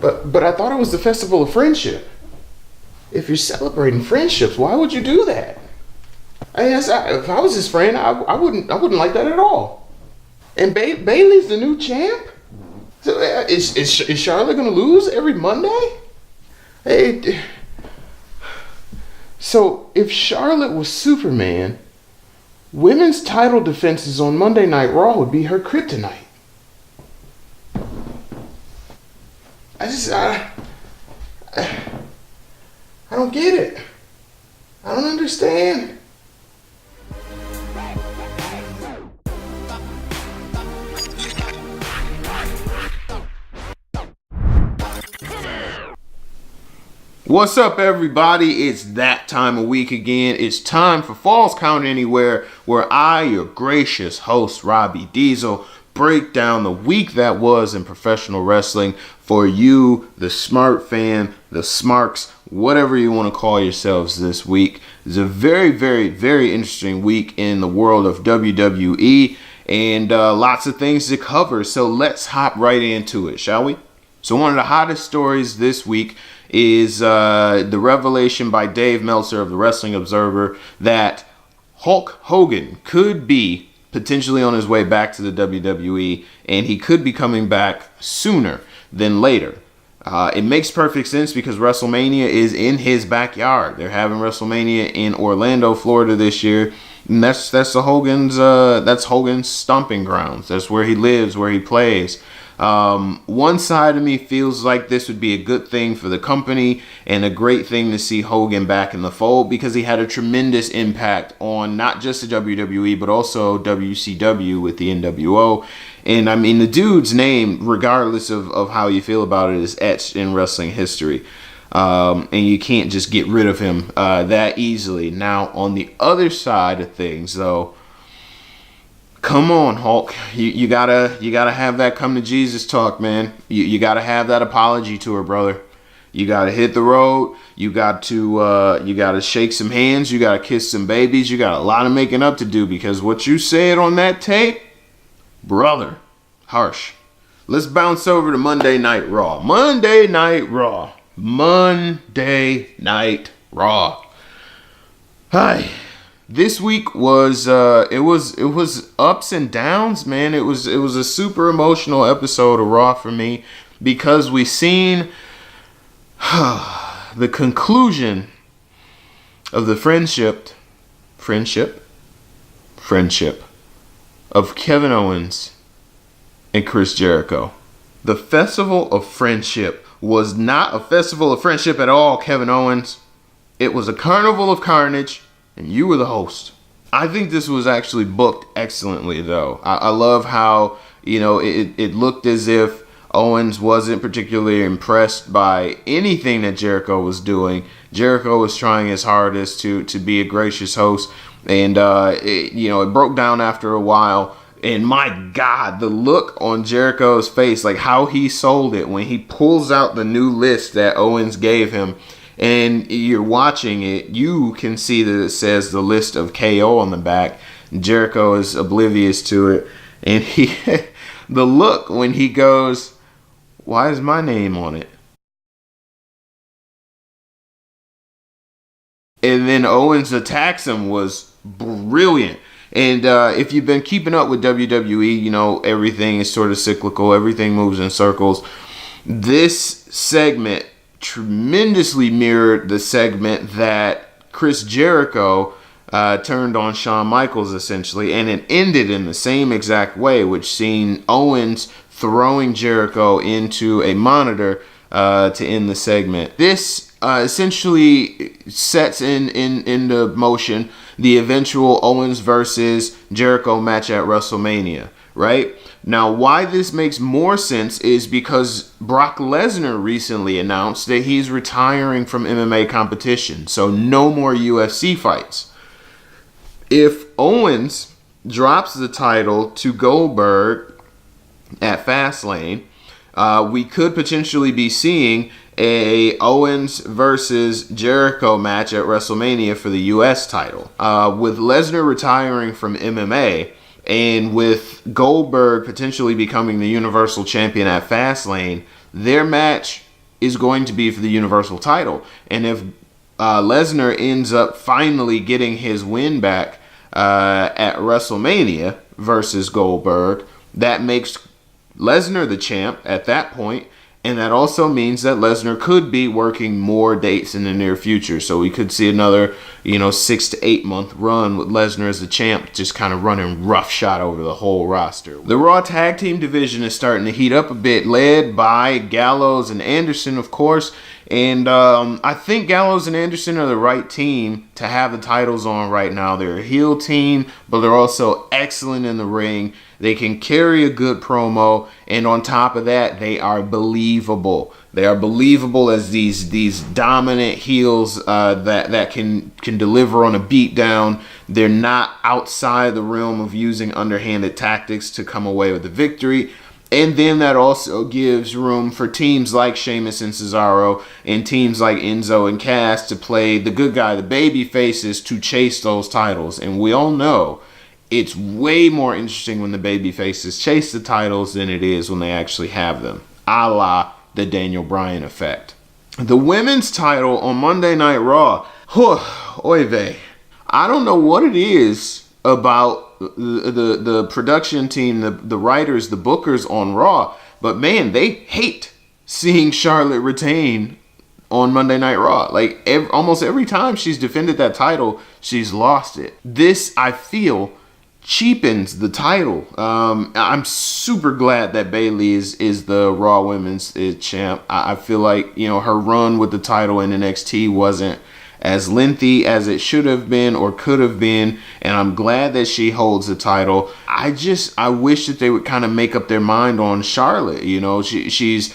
But I thought it was the festival of friendship. If you're celebrating friendships, why would you do that? If I was his friend, I wouldn't like that at all. And Bailey's the new champ. So is Charlotte gonna lose every Monday? Hey, so if Charlotte was Superman, women's title defenses on Monday Night Raw would be her kryptonite. I don't get it. I don't understand. What's up, everybody? It's that time of week again. It's time for Falls Count Anywhere, where I, your gracious host, Robbie Diesel, break down the week that was in professional wrestling for you, the smart fan, the smarks, whatever you want to call yourselves this week. It's a very, very, very interesting week in the world of WWE and lots of things to cover. So let's hop right into it, shall we? So one of the hottest stories this week is the revelation by Dave Meltzer of the Wrestling Observer that Hulk Hogan could be potentially on his way back to the WWE, and he could be coming back sooner than later. It makes perfect sense because WrestleMania is in his backyard. They're having WrestleMania in Orlando, Florida this year, and that's Hogan's stomping grounds. That's where he lives, where he plays. One side of me feels like this would be a good thing for the company and a great thing to see Hogan back in the fold because he had a tremendous impact on not just the WWE but also WCW with the NWO. And I mean, the dude's name, regardless of how you feel about it, is etched in wrestling history. And you can't just get rid of him that easily. Now, on the other side of things, though, come on, Hulk. You gotta have that come to Jesus talk, man. You gotta have that apology tour, brother. You gotta hit the road. You gotta shake some hands. You gotta kiss some babies. You got a lot of making up to do because what you said on that tape, brother, harsh. Let's bounce over to Monday Night Raw. Monday Night Raw. Hi. This week was it was ups and downs, man. It was a super emotional episode of Raw for me because we seen the conclusion of the friendship of Kevin Owens and Chris Jericho. The Festival of Friendship was not a festival of friendship at all, Kevin Owens. It was a carnival of carnage. And you were the host. I think this was actually booked excellently, though. I love how, it looked as if Owens wasn't particularly impressed by anything that Jericho was doing. Jericho was trying his hardest to be a gracious host. And, it broke down after a while. And my God, the look on Jericho's face, like how he sold it when he pulls out the new list that Owens gave him. And you're watching it, you can see that it says the list of KO on the back. Jericho is oblivious to it. And the look when he goes, why is my name on it? And then Owens attacks him was brilliant. And if you've been keeping up with WWE, everything is sort of cyclical. Everything moves in circles. This segment tremendously mirrored the segment that Chris Jericho turned on Shawn Michaels, essentially, and it ended in the same exact way, which seen Owens throwing Jericho into a monitor to end the segment. This essentially sets into motion the eventual Owens versus Jericho match at WrestleMania, right? Now, why this makes more sense is because Brock Lesnar recently announced that he's retiring from MMA competition, so no more UFC fights. If Owens drops the title to Goldberg at Fastlane, we could potentially be seeing a Owens versus Jericho match at WrestleMania for the US title. With Lesnar retiring from MMA, and with Goldberg potentially becoming the Universal Champion at Fastlane, their match is going to be for the Universal title. And if Lesnar ends up finally getting his win back at WrestleMania versus Goldberg, that makes Lesnar the champ at that point. And that also means that Lesnar could be working more dates in the near future. So we could see another, 6 to 8 month run with Lesnar as the champ, just kind of running roughshod over the whole roster. The Raw Tag Team division is starting to heat up a bit, led by Gallows and Anderson, of course. And I think Gallows and Anderson are the right team to have the titles on right now. They're a heel team, but they're also excellent in the ring. They can carry a good promo, and on top of that, they are believable. They are believable as these dominant heels that can deliver on a beatdown. They're not outside the realm of using underhanded tactics to come away with the victory. And then that also gives room for teams like Sheamus and Cesaro and teams like Enzo and Cass to play the good guy, the baby faces, to chase those titles. And we all know it's way more interesting when the baby faces chase the titles than it is when they actually have them, a la the Daniel Bryan effect. The women's title on Monday Night Raw, oy vey. I don't know what it is about the production team, the writers, the bookers on Raw, but man, they hate seeing Charlotte retain on Monday Night Raw. Like almost every time she's defended that title, she's lost it. This, I feel, cheapens the title. I'm super glad that Bayley is the Raw Women's champ. I feel like, her run with the title in NXT wasn't as lengthy as it should have been or could have been, and I'm glad that she holds the title. I wish that they would kind of make up their mind on Charlotte. She's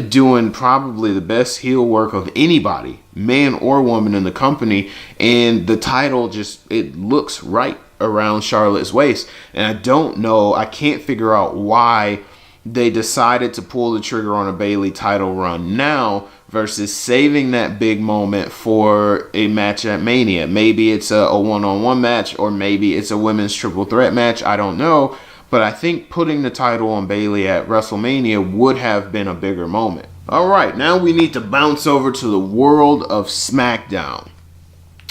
doing probably the best heel work of anybody, man or woman, in the company, and the title it looks right around Charlotte's waist. And I can't figure out why they decided to pull the trigger on a Bayley title run now versus saving that big moment for a match at Mania. Maybe it's a one-on-one match, or maybe it's a women's triple threat match. I don't know. But I think putting the title on Bayley at WrestleMania would have been a bigger moment. All right, now we need to bounce over to the world of Smackdown.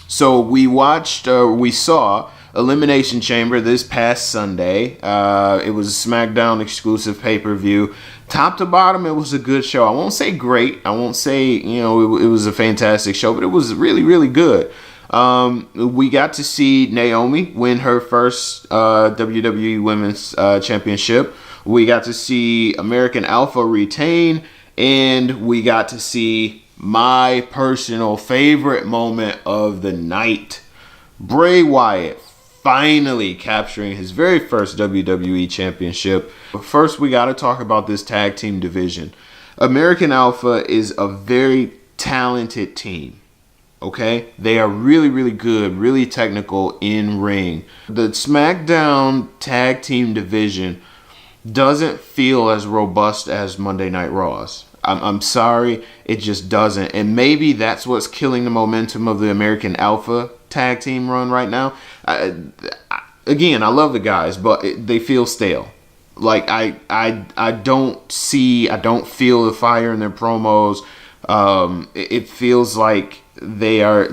So we saw Elimination Chamber this past Sunday. It was a Smackdown exclusive pay-per-view. Top to bottom, it was a good show. I won't say great. I won't say, it was a fantastic show, but it was really, really good. We got to see Naomi win her first WWE Women's Championship. We got to see American Alpha retain, and we got to see my personal favorite moment of the night, Bray Wyatt finally capturing his very first WWE Championship. But first, we got to talk about this tag team division. American Alpha is a very talented team. Okay? They are really, really good, really technical in ring. The SmackDown tag team division doesn't feel as robust as Monday Night Raw's. I'm sorry, it just doesn't. And maybe that's what's killing the momentum of the American Alpha tag team run right now. Again, I love the guys, but they feel stale. Like I don't feel the fire in their promos. It feels like they're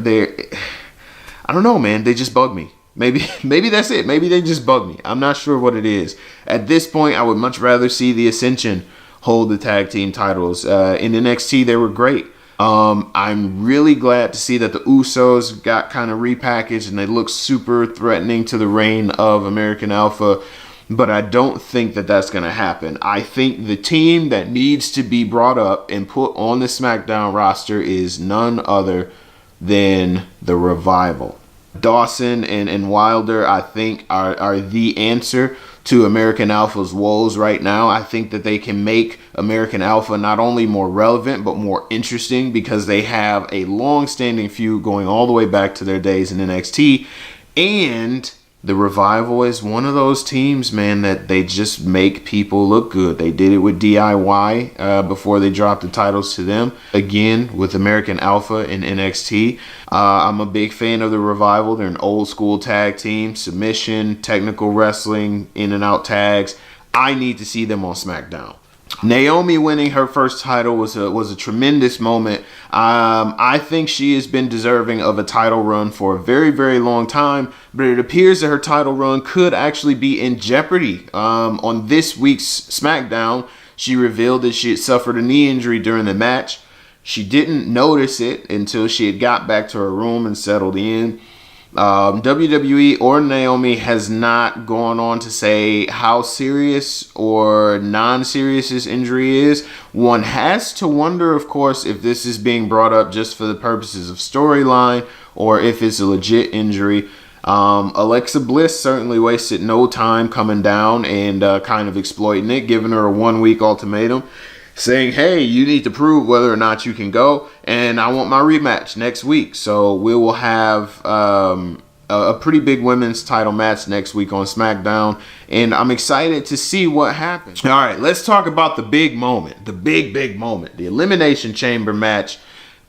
I don't know, man. They just bug me. Maybe that's it. Maybe they just bug me. I'm not sure what it is. At this point, I would much rather see the Ascension hold the tag team titles. In NXT, they were great. I'm really glad to see that the Usos got kind of repackaged and they look super threatening to the reign of American Alpha. But I don't think that that's going to happen. I think the team that needs to be brought up and put on the SmackDown roster is none other than the Revival. Dawson and Wilder, I think, are the answer to American Alpha's woes right now. I think that they can make American Alpha not only more relevant, but more interesting because they have a long-standing feud going all the way back to their days in NXT. And the Revival is one of those teams, man, that they just make people look good. They did it with DIY before they dropped the titles to them. Again, with American Alpha and NXT. I'm a big fan of the Revival. They're an old school tag team. Submission, technical wrestling, in and out tags. I need to see them on SmackDown. Naomi winning her first title was a tremendous moment. I think she has been deserving of a title run for a very, very long time, but it appears that her title run could actually be in jeopardy. On this week's Smackdown, she revealed that she had suffered a knee injury during the match. She didn't notice it until she had got back to her room and settled in. WWE or Naomi has not gone on to say how serious or non-serious this injury is. One has to wonder, of course, if this is being brought up just for the purposes of storyline or if it's a legit injury. Alexa Bliss certainly wasted no time coming down and kind of exploiting it, giving her a 1-week ultimatum, saying, hey, you need to prove whether or not you can go, and I want my rematch next week. So we will have a pretty big women's title match next week on SmackDown, and I'm excited to see what happens. All right, let's talk about the big moment, the big moment, the Elimination Chamber match.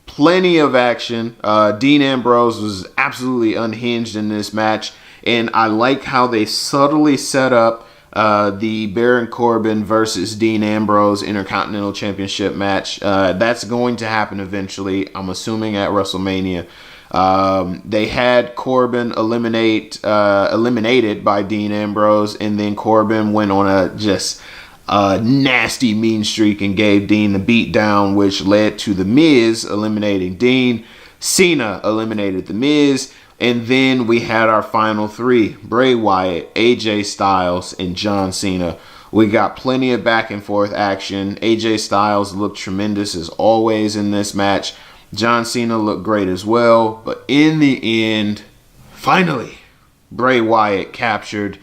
Plenty of action. Dean Ambrose was absolutely unhinged in this match, and I like how they subtly set up the Baron Corbin versus Dean Ambrose Intercontinental Championship match. That's going to happen eventually, I'm assuming at WrestleMania. They had Corbin eliminated by Dean Ambrose, and then Corbin went on a nasty mean streak and gave Dean the beatdown, which led to The Miz eliminating Dean. Cena eliminated The Miz. And then we had our final three: Bray Wyatt, AJ Styles, and John Cena. We got plenty of back and forth action. AJ Styles looked tremendous as always in this match. John Cena looked great as well. But in the end, finally, Bray Wyatt captured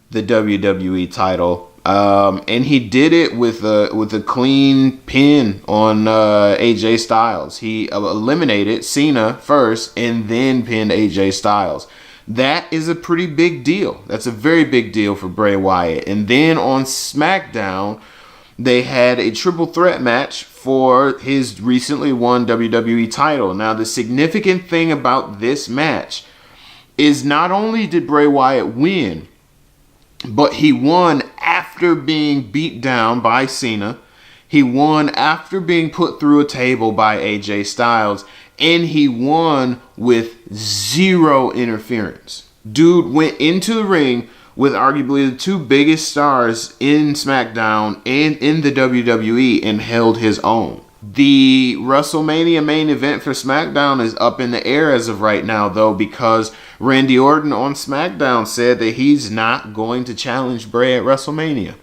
the WWE title. And he did it with a clean pin on AJ Styles. He eliminated Cena first and then pinned AJ Styles. That is a pretty big deal. That's a very big deal for Bray Wyatt. And then on SmackDown, they had a triple threat match for his recently won WWE title. Now, the significant thing about this match is not only did Bray Wyatt win, but he won after being beat down by Cena. He won after being put through a table by AJ Styles. And he won with zero interference. Dude went into the ring with arguably the two biggest stars in SmackDown and in the WWE and held his own. The WrestleMania main event for SmackDown is up in the air as of right now, though, because Randy Orton on SmackDown said that he's not going to challenge Bray at WrestleMania.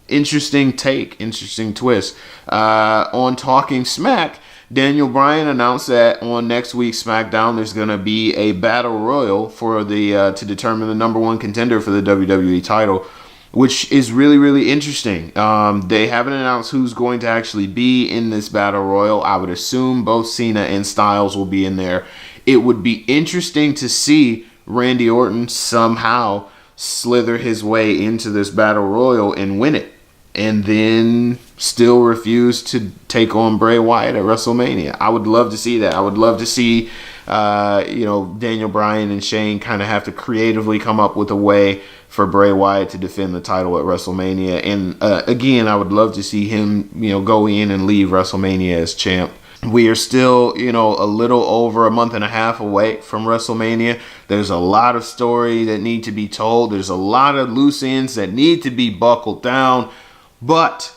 Interesting take, interesting twist. On Talking Smack, Daniel Bryan announced that on next week's SmackDown there's going to be a battle royal for the to determine the number one contender for the WWE title, which is really, really interesting. They haven't announced who's going to actually be in this battle royal. I would assume both Cena and Styles will be in there. It would be interesting to see Randy Orton somehow slither his way into this battle royal and win it, and then still refuse to take on Bray Wyatt at WrestleMania. I would love to see that. I would love to see, Daniel Bryan and Shane kind of have to creatively come up with a way for Bray Wyatt to defend the title at WrestleMania. And again, I would love to see him, go in and leave WrestleMania as champ. We are still, a little over a month and a half away from WrestleMania. There's a lot of story that need to be told. There's a lot of loose ends that need to be buckled down. But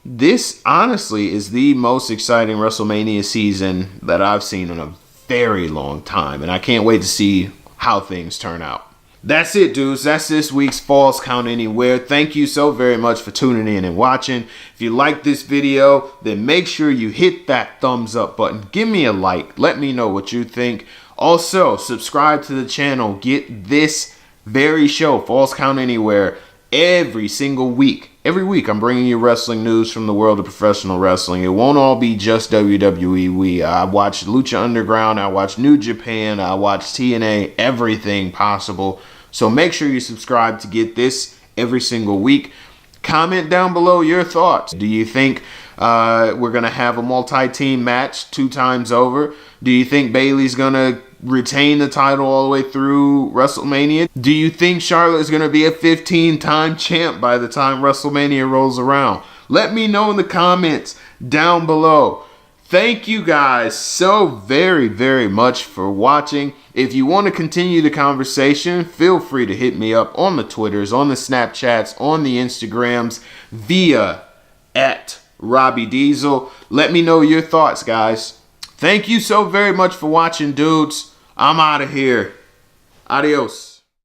this, honestly, is the most exciting WrestleMania season that I've seen in a very long time. And I can't wait to see how things turn out. That's it, dudes. That's this week's Falls Count Anywhere. Thank you so very much for tuning in and watching. If you like this video, then make sure you hit that thumbs up button. Give me a like. Let me know what you think. Also, subscribe to the channel. Get this very show, Falls Count Anywhere, every single week. Every week, I'm bringing you wrestling news from the world of professional wrestling. It won't all be just WWE. I watch Lucha Underground. I watch New Japan. I watch TNA. Everything possible. So make sure you subscribe to get this every single week. Comment down below your thoughts. Do you think we're going to have a multi-team match 2 times over? Do you think Bayley's going to retain the title all the way through WrestleMania? Do you think Charlotte is going to be a 15-time champ by the time WrestleMania rolls around? Let me know in the comments down below. Thank you guys so very, very much for watching. If you want to continue the conversation, feel free to hit me up on the Twitters, on the Snapchats, on the Instagrams, via @RobbieDiesel. Let me know your thoughts, guys. Thank you so very much for watching, dudes. I'm out of here. Adios.